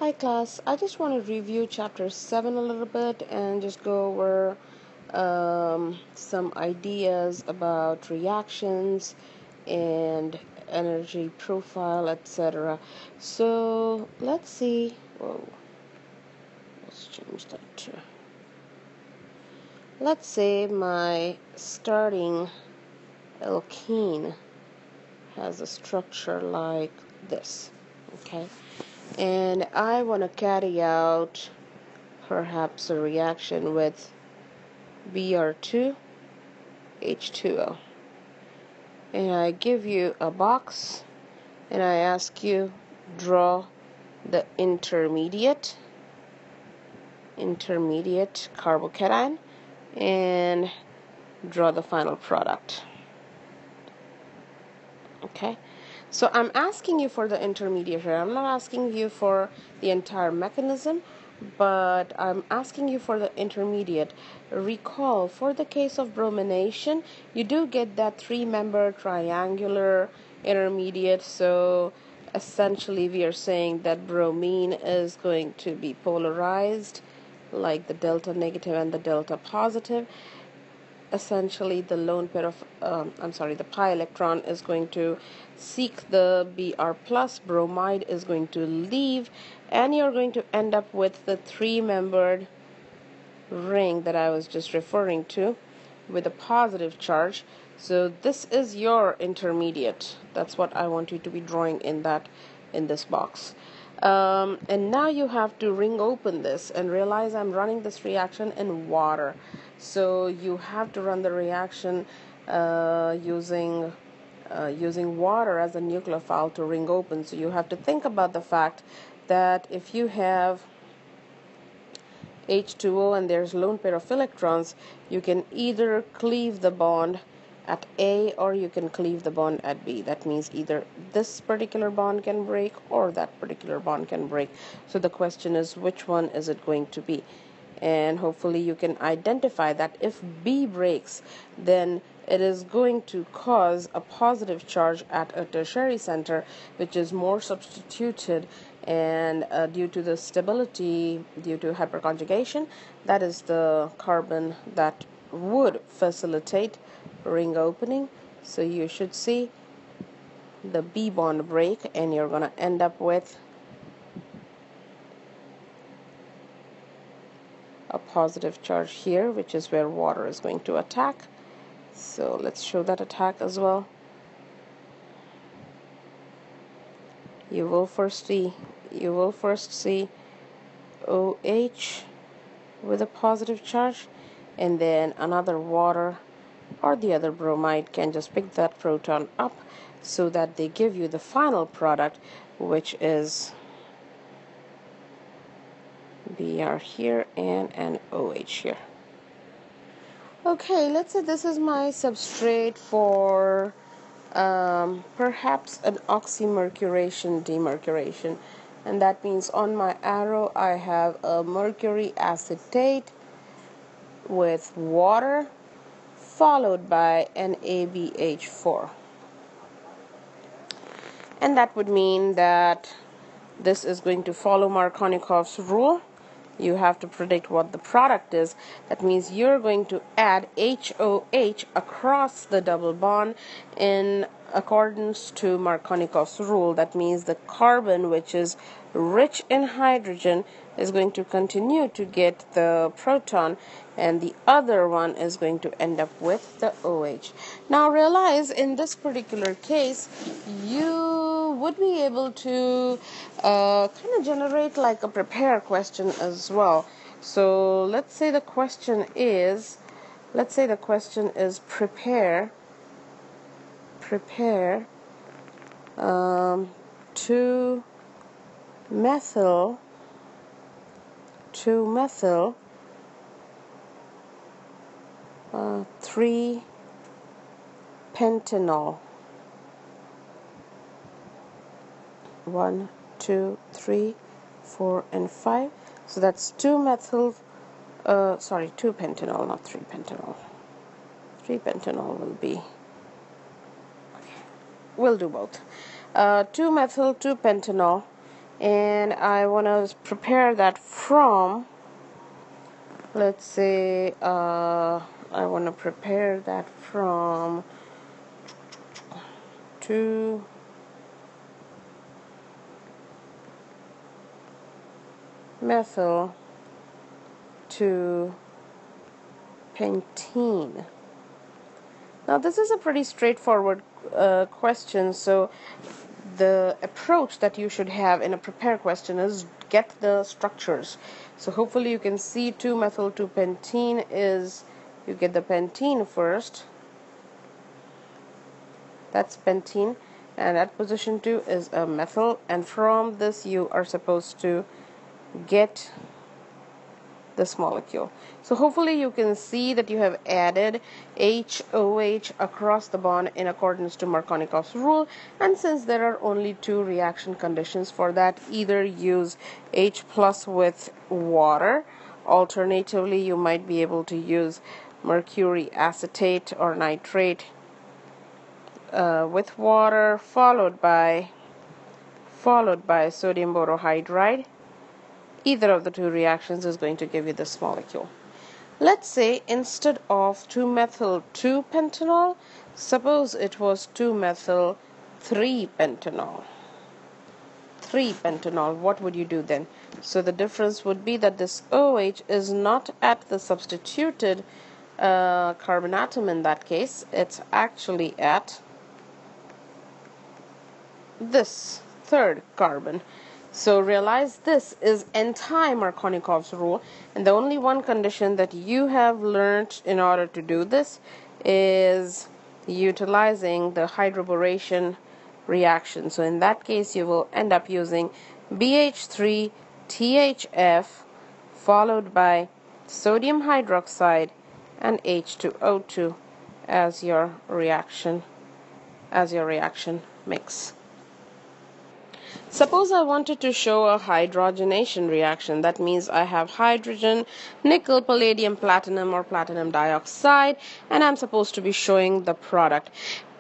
Hi class, I just want to review chapter 7 a little bit and just go over some ideas about reactions and energy profile, etc. So let's see. Whoa, let's change that to. Let's say my starting alkene has a structure like this, okay? And I want to carry out perhaps a reaction with Br2 H2O, and I give you a box and I ask you draw the intermediate carbocation and draw the final product. Okay, so I'm asking you for the intermediate here. I'm not asking you for the entire mechanism, but I'm asking you for the intermediate. Recall, for the case of bromination, you do get that three-membered triangular intermediate. So essentially we are saying that bromine is going to be polarized, like the delta negative and the delta positive. Essentially the lone pair of the pi electron is going to seek the Br plus, bromide is going to leave, and you're going to end up with the three-membered ring that I was just referring to with a positive charge. So this is your intermediate. That's what I want you to be drawing in this box. And now you have to ring open this and realize I'm running this reaction in water. So you have to run the reaction using water as a nucleophile to ring open. So you have to think about the fact that if you have H2O and there's lone pair of electrons, you can either cleave the bond at A or you can cleave the bond at B. That means either this particular bond can break or that particular bond can break. So the question is, which one is it going to be? And hopefully you can identify that if B breaks, then it is going to cause a positive charge at a tertiary center, which is more substituted, and due to the stability, due to hyperconjugation, that is the carbon that would facilitate ring opening. So you should see the B bond break, and you're going to end up with a positive charge here, which is where water is going to attack. So let's show that attack as well. You will first see OH with a positive charge, and then another water or the other bromide can just pick that proton up so that they give you the final product, which is Br here and an OH here. Okay, let's say this is my substrate for perhaps an oxymercuration demercuration, and that means on my arrow I have a mercury acetate with water followed by an NaBH4, and that would mean that this is going to follow Markovnikov's rule. You have to predict what the product is. That means you're going to add HOH across the double bond in accordance to Markovnikov's rule. That means the carbon, which is rich in hydrogen, is going to continue to get the proton, and the other one is going to end up with the OH. Now realize in this particular case, you would be able to kind of generate like a prepare question as well. So let's say the question is prepare 2-methyl 3-pentanol. 1, 2, 3, 4, and 5. So that's 2-pentanol, not 3-pentanol. 3-pentanol will be. Okay. We'll do both. 2-methyl 2-pentanol, and I want to prepare that from, let's say, I want to prepare that from 2 methyl to pentene. Now this is a pretty straightforward question, so the approach that you should have in a prepare question is get the structures. So hopefully you can see 2-methyl 2-pentene is, you get the pentene first, that's pentene, and at position 2 is a methyl, and from this you are supposed to get this molecule. So hopefully you can see that you have added HOH across the bond in accordance to Markovnikov's rule, and since there are only 2 reaction conditions for that, either use H plus with water, alternatively you might be able to use mercury acetate or nitrate with water, followed by sodium borohydride. Either of the 2 reactions is going to give you this molecule. Let's say instead of 2-methyl 2-pentanol, suppose it was 2-methyl 3-pentanol. 3-pentanol, what would you do then? So the difference would be that this OH is not at the substituted carbon atom in that case. It's actually at this 3rd carbon. So realize this is anti-Markovnikov's rule, and the only one condition that you have learned in order to do this is utilizing the hydroboration reaction. So in that case you will end up using BH3 THF followed by sodium hydroxide and H2O2 as your reaction mix. Suppose I wanted to show a hydrogenation reaction. That means I have hydrogen, nickel, palladium, platinum or platinum dioxide, and I'm supposed to be showing the product.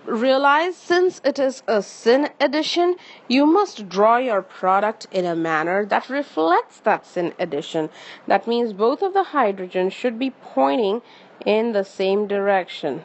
Realize since it is a syn addition, you must draw your product in a manner that reflects that syn addition. That means both of the hydrogens should be pointing in the same direction.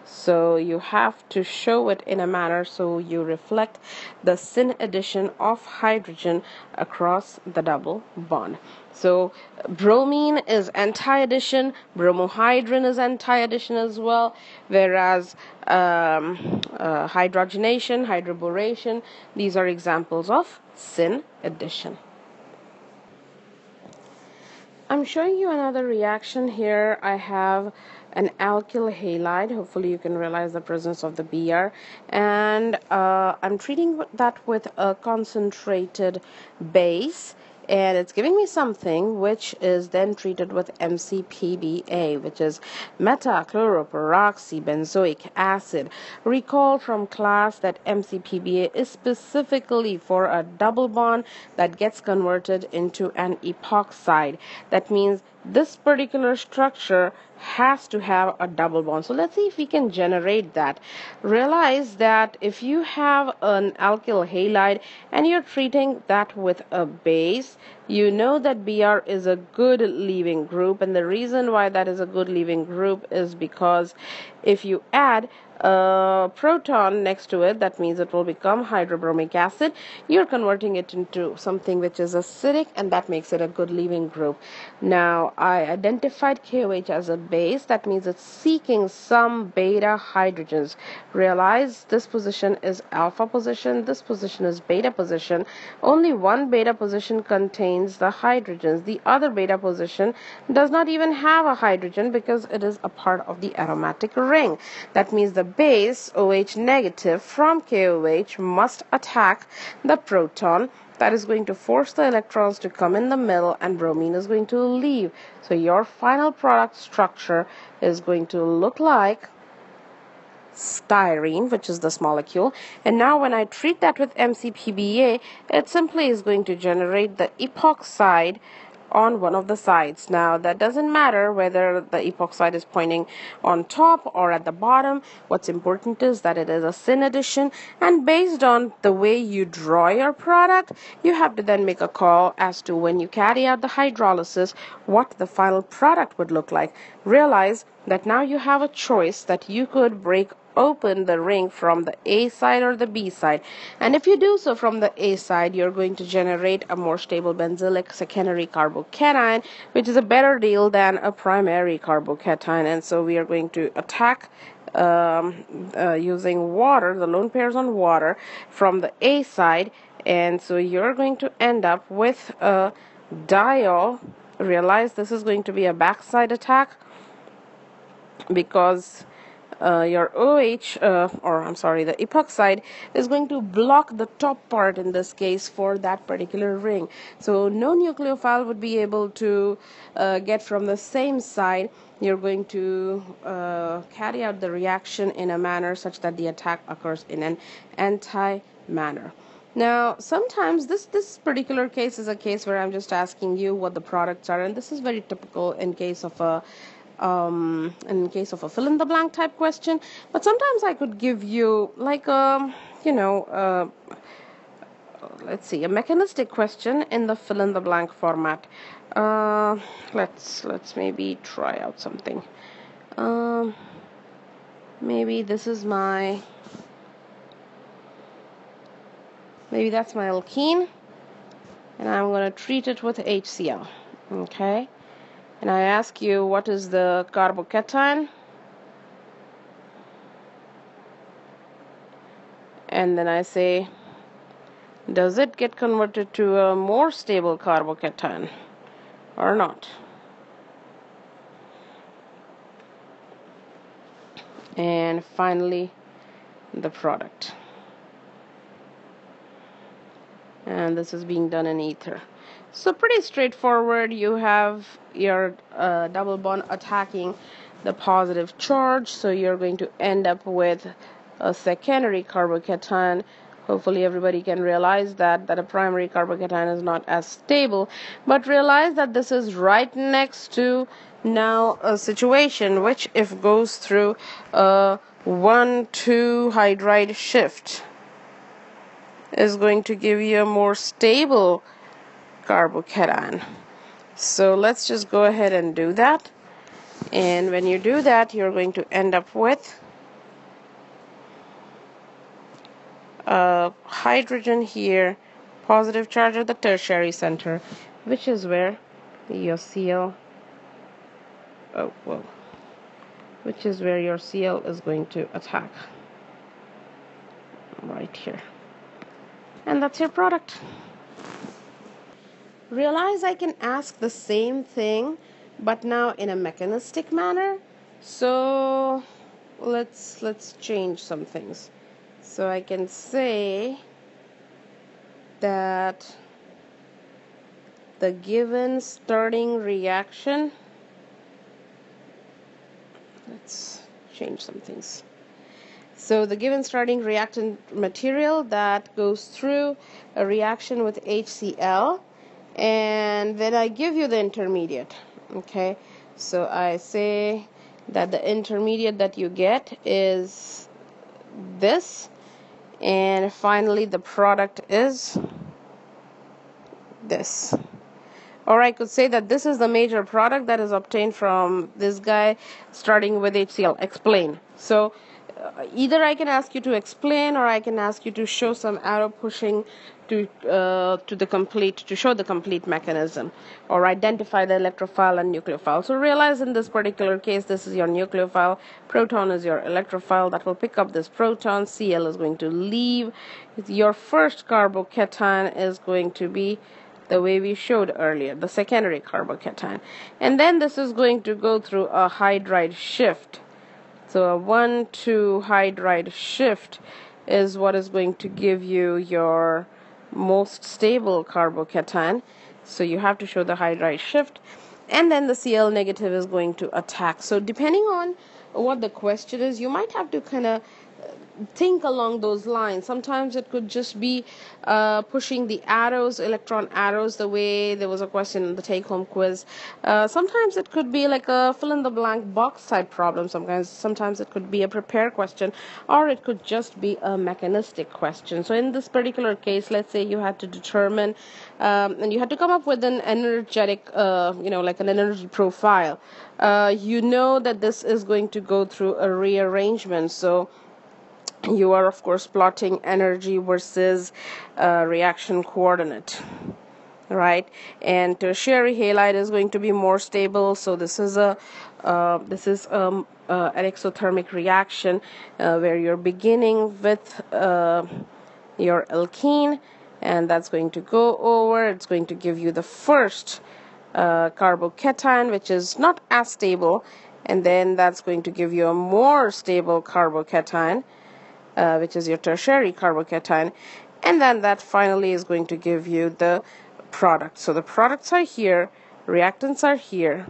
So you have to show it in a manner so you reflect the syn addition of hydrogen across the double bond. So bromine is anti-addition, bromohydrin is anti-addition as well, whereas hydrogenation, hydroboration, these are examples of syn addition. I'm showing you another reaction here. I have an alkyl halide. Hopefully you can realize the presence of the Br, and I'm treating that with a concentrated base, and it's giving me something which is then treated with MCPBA, which is metachloropyroxybenzoic acid. Recall from class that MCPBA is specifically for a double bond that gets converted into an epoxide. That means this particular structure has to have a double bond. So let's see if we can generate that. Realize that if you have an alkyl halide and you're treating that with a base, you know that Br is a good leaving group, and the reason why that is a good leaving group is because if you add a proton next to it, that means it will become hydrobromic acid. You're converting it into something which is acidic, and that makes it a good leaving group. Now I identified KOH as a base. That means it's seeking some beta hydrogens. Realize this position is alpha position, this position is beta position. Only one beta position contains the hydrogens. The other beta position does not even have a hydrogen because it is a part of the aromatic ring. That means the base OH negative from KOH must attack the proton. That is going to force the electrons to come in the middle, and bromine is going to leave. So your final product structure is going to look like styrene, which is this molecule. And now when I treat that with MCPBA, it simply is going to generate the epoxide on one of the sides. Now, that doesn't matter whether the epoch side is pointing on top or at the bottom. What's important is that it is a syn addition, and based on the way you draw your product, you have to then make a call as to when you carry out the hydrolysis, what the final product would look like. Realize that now you have a choice that you could break open the ring from the A side or the B side, and if you do so from the A side, you're going to generate a more stable benzylic secondary carbocation, which is a better deal than a primary carbocation. And so we are going to attack using water, the lone pairs on water, from the A side, and so you're going to end up with a diol. Realize this is going to be a backside attack because your OH, the epoxide is going to block the top part in this case for that particular ring. So no nucleophile would be able to get from the same side. You're going to carry out the reaction in a manner such that the attack occurs in an anti-manner. Now, sometimes this particular case is a case where I'm just asking you what the products are, and this is very typical in case of a fill in the blank type question. But sometimes I could give you like a let's see, a mechanistic question in the fill in the blank format. Let's maybe try out something. Maybe this is maybe that's my alkene, and I'm going to treat it with HCl. Okay, and I ask you what is the carbocation, and then I say, does it get converted to a more stable carbocation or not? And finally, the product. And this is being done in ether. So pretty straightforward. You have your double bond attacking the positive charge, so you're going to end up with a secondary carbocation. Hopefully everybody can realize that a primary carbocation is not as stable, but realize that this is right next to now a situation which, if goes through a 1,2 hydride shift, is going to give you a more stable carbocation. So let's just go ahead and do that. And when you do that, you're going to end up with hydrogen here, positive charge at the tertiary center, which is where your Cl, which is where your Cl is going to attack, right here. And that's your product. Realize I can ask the same thing, but now in a mechanistic manner. So let's change some things. So I can say that the given starting reaction, let's change some things. So the given starting reactant material that goes through a reaction with HCl, and then I give you the intermediate. Okay, so I say that the intermediate that you get is this, and finally the product is this. Or I could say that this is the major product that is obtained from this guy starting with HCl. Explain. So either I can ask you to explain, or I can ask you to show some arrow pushing to show the complete mechanism, or identify the electrophile and nucleophile. So realize in this particular case, this is your nucleophile, proton is your electrophile that will pick up this proton, Cl is going to leave. Your first carbocation is going to be the way we showed earlier, the secondary carbocation, and then this is going to go through a hydride shift. So a 1,2 hydride shift is what is going to give you your most stable carbocation. So you have to show the hydride shift, and then the Cl negative is going to attack. So depending on what the question is, you might have to kind of think along those lines. Sometimes it could just be pushing the arrows, electron arrows, the way there was a question in the take-home quiz. Sometimes it could be like a fill-in-the-blank box type problem. Sometimes it could be a prepare question, or it could just be a mechanistic question. So in this particular case, let's say you had to determine and you had to come up with an energetic, like an energy profile. You know that this is going to go through a rearrangement. So you are, of course, plotting energy versus reaction coordinate, right? And tertiary halide is going to be more stable. So this is an exothermic reaction where you're beginning with your alkene, and that's going to go over. It's going to give you the first carbocation, which is not as stable, and then that's going to give you a more stable carbocation, which is your tertiary carbocation, and then that finally is going to give you the product. So the products are here, reactants are here.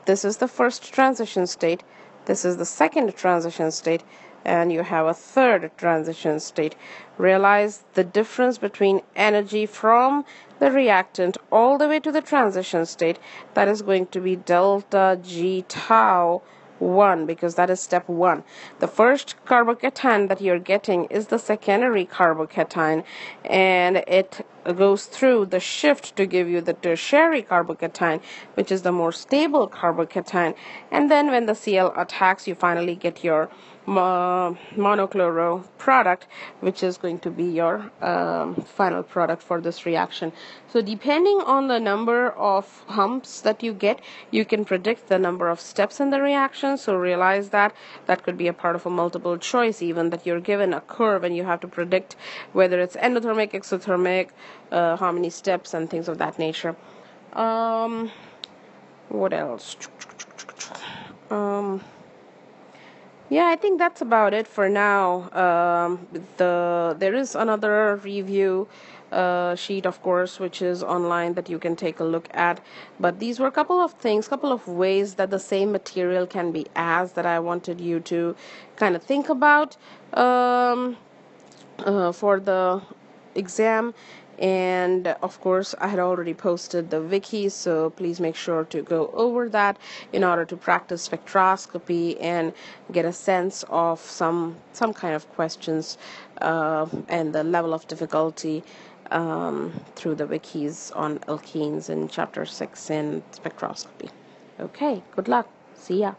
This is the first transition state, this is the second transition state, and you have a third transition state. Realize the difference between energy from the reactant all the way to the transition state. That is going to be delta G tau 1, because that is step 1. The first carbocation that you're getting is the secondary carbocation, and it goes through the shift to give you the tertiary carbocation, which is the more stable carbocation. And then when the Cl attacks, you finally get your monochloro product, which is going to be your final product for this reaction. So depending on the number of humps that you get, you can predict the number of steps in the reaction. So realize that could be a part of a multiple choice, even that you're given a curve and you have to predict whether it's endothermic, exothermic, how many steps and things of that nature. What else? Yeah, I think that's about it for now. There is another review sheet, of course, which is online that you can take a look at. But these were a couple of things, couple of ways that the same material can be asked that I wanted you to kind of think about for the exam. And of course, I had already posted the wiki, so please make sure to go over that in order to practice spectroscopy and get a sense of some kind of questions and the level of difficulty through the wikis on alkenes in chapter 6 in spectroscopy. Okay, good luck. See ya.